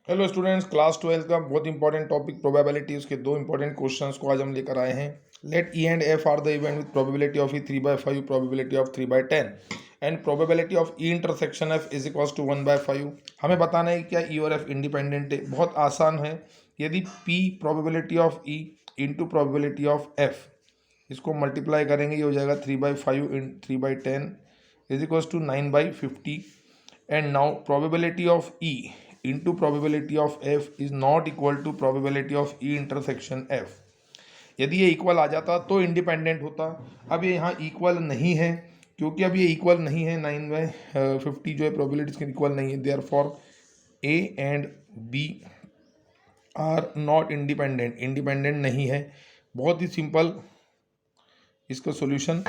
Hello students, class 12 का बहुत important topic probability, उसके दो इंपॉर्टेंट क्वेश्चंस को आज हम लेकर आए हैं। Let E and F are the event with probability of E 3/5, probability of 3/10 and probability of E intersection F is equals to 1/5। हमें बताना है क्या ई और एफ इंडिपेंडेंट है। बहुत आसान है। यदि P probability of E into probability of F, इसको मल्टीप्लाई करेंगे, ये हो जाएगा 3/5 in 3/10 is equals to 9/50। And now probability of E into probability of f is not equal to probability of e intersection f। यदि ये equal आ जाता तो independent होता। अब ये यहाँ इक्वल नहीं है, क्योंकि अब ये इक्वल नहीं है। 9/50 जो है प्रोबेबिलिटी इसके इक्वल नहीं है। Therefore A and B are not independent, independent नहीं है। बहुत ही सिंपल इसका सॉल्यूशन,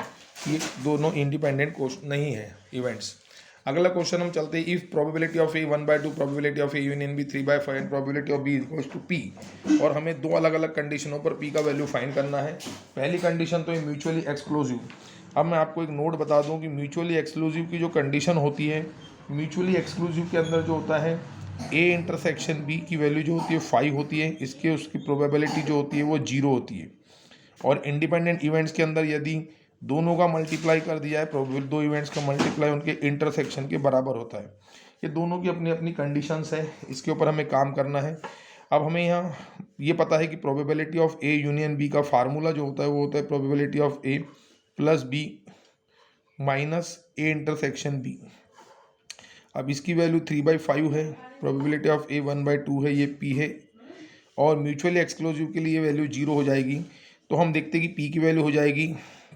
ये दोनों इंडिपेंडेंट नहीं है इवेंट्स। अगला क्वेश्चन हम चलते हैं। If probability of A 1/2, probability of A union B 3/5 and probability of B equals to P. और हमें दो अलग अलग कंडीशनों पर पी का वैल्यू फाइंड करना है। पहली कंडीशन तो है म्यूचुअली एक्सक्लूसिव। अब मैं आपको एक नोट बता दूं कि म्यूचुअली एक्सक्लूसिव की जो कंडीशन होती है, म्यूचुअली एक्सक्लूसिव के अंदर जो होता है ए इंटरसेक्शन बी की वैल्यू जो होती है 5 होती है, इसके उसकी प्रोबेबिलिटी जो होती है वो 0 होती है। और इंडिपेंडेंट इवेंट्स के अंदर यदि दोनों का मल्टीप्लाई कर दिया है, दो इवेंट्स का मल्टीप्लाई उनके इंटरसेक्शन के बराबर होता है। ये दोनों की अपनी अपनी कंडीशंस है, इसके ऊपर हमें काम करना है। अब हमें यहाँ ये पता है कि probability of A union B का फार्मूला जो होता है वो होता है probability of A plus B minus A intersection B. अब इसकी वैल्यू 3/5 है, प्रोबेबिलिटी ऑफ ए 1/2 है, ये पी है। और म्यूचुअली एक्सक्लूसिव के लिए वैल्यू 0 हो जाएगी। तो हम देखते हैं कि पी की वैल्यू हो जाएगी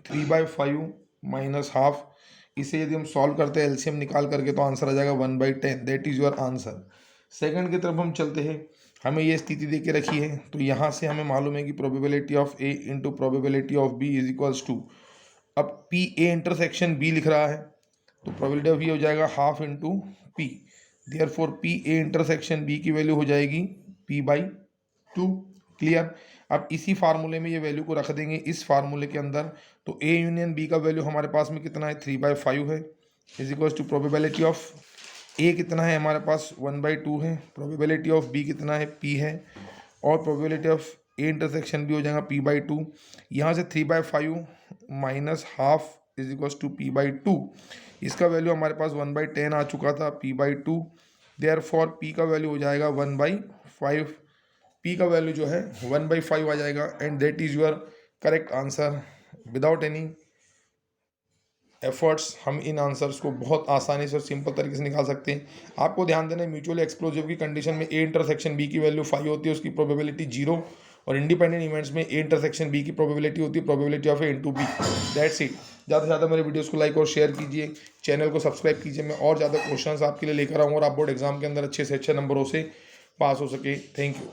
3/5 माइनस हाफ। इसे यदि हम सॉल्व करते हैं एलसीएम निकाल करके तो आंसर आ जाएगा 1/10। That is your answer. Second की तरफ हम चलते हैं। हमें ये स्थिति दे के रखी है, तो यहाँ से हमें मालूम है कि probability of A into probability of B is equals to, अब पी ए इंटरसेक्शन बी लिख रहा है तो प्रोबेबिलिटी ऑफ बी हो जाएगा half into P. Therefore P A intersection B की वैल्यू हो जाएगी p/2। क्लियर। अब इसी फार्मूले में ये वैल्यू को रख देंगे इस फार्मूले के अंदर। तो ए यूनियन बी का वैल्यू हमारे पास में कितना है 3/5 है, is equals to probability of A कितना है हमारे पास 1/2 है, प्रोबेबिलिटी ऑफ बी कितना है p है, और प्रोबेबिलिटी ऑफ ए इंटरसेक्शन भी हो जाएगा p/2। यहाँ से 3/5 minus half is equals to p/2। इसका वैल्यू हमारे पास 1/10 आ चुका था, p/2। देयरफॉर p का वैल्यू हो जाएगा 1/5। p का वैल्यू जो है 1/5 आ जाएगा। And that is your correct answer. Without any efforts हम इन आंसर्स को बहुत आसानी से और सिंपल तरीके से निकाल सकते हैं। आपको ध्यान देना है म्यूचुअली एक्सक्लूसिव की कंडीशन में ए इंटरसेक्शन बी की वैल्यू 5 होती है, उसकी प्रोबेबिलिटी 0। और इंडिपेंडेंट इवेंट्स में ए इंटरसेक्शन बी की प्रोबेबिलिटी होती है probability of A into B. That's it. ज़्यादा से ज़्यादा मेरे वीडियोस को लाइक और शेयर कीजिए, चैनल को सब्सक्राइब कीजिए। मैं और ज़्यादा क्वेश्चंस आपके लिए लेकर आऊँगा और आप बोर्ड एग्जाम के अंदर अच्छे से अच्छे नंबरों से पास हो सके। Thank you.